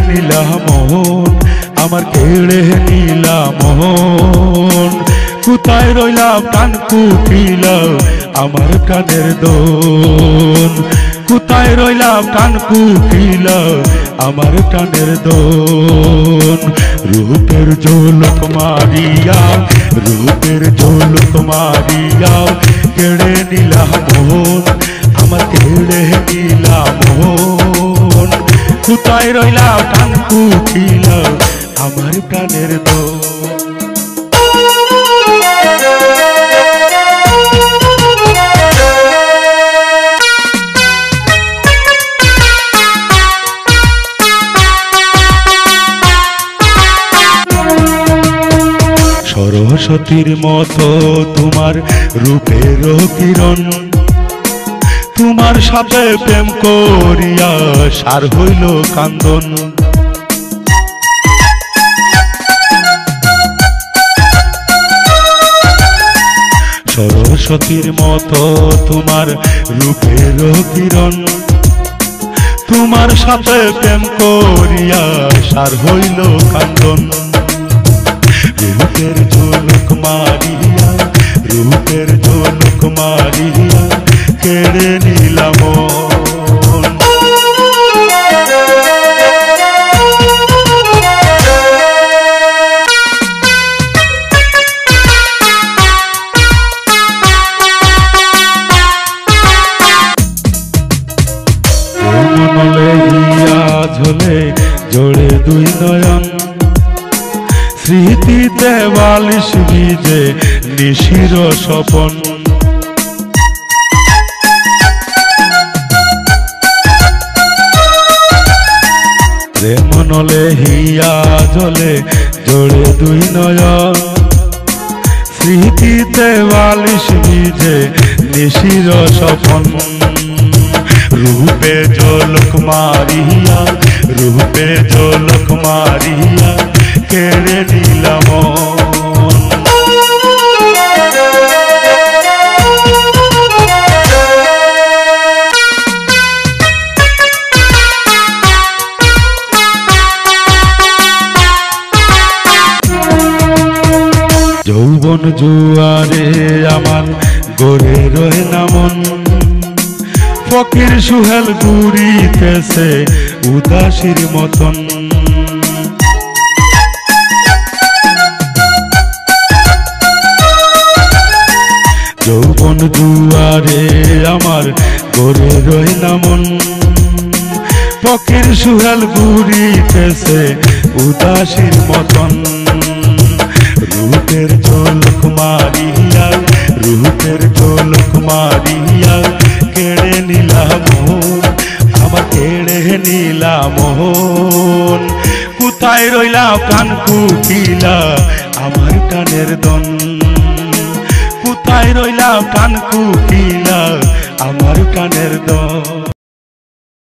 নীলা মন, আমার কেড়ে নীলা মন। কোথায় রইলাম কান কুকিলাম আমার কানের দোন, কোথায় রইলাম কান কুকিলাম আমার কানের দোন। রূপের ঝলক মারিয়া, রূপের ঝলক মারিয়া কেড়ে নীলা মন, আমার কেড়ে নীলা মন। কোথায় রইলাম কান কুকিলাম আমার প্রাণের দোন। সরস্বতীর মতো তোমার রূপের কিরণ, তোমার সাথে প্রেম করিয়া সার হইল কান্দন। সরস্বতীর মতো তোমার রূপের কিরণ, তোমার সাথে প্রেম করিয়া সার হইল কান্দন। রূপের ঝলক মারিয়া, রূপের ঝলক মারিয়া কেড়ে নীলা মন। মনলে হিয়া ঝোলে জোড়ে দুই নয়ন, স্মৃতিতে বালিশ ভিজে নিশির স্বপন। প্রেম নলে হিয়া জলে জোড়ে দুই নয়ন, স্মৃতিতে বালিশ ভিজে নিশির স্বপন। রূপে ঝলক মারিয়া, রূপে ঝলক মারিয়া কেড়ে নীলা মন। যৌবন জুয়ারে আমার গড়ে রহে না মন, ফকির সুহেল ঘুরিতেছে উদাসীর মতন। যৌবন জুয়ারে আমার গড়ে রয় না মন, ফকির সুহেল ঘুরিতেছে উদাসীর মতন। রূপের ঝলক মারিয়া, রূপের ঝলক মারিয়া কেড়ে নীলা মন, আমার কেড়ে নীলা মন। কোথায় রইলাম কান কুকিলা আমার কানের দন, কোথায় রইলাম কান কুকিলা আমার কানের দন।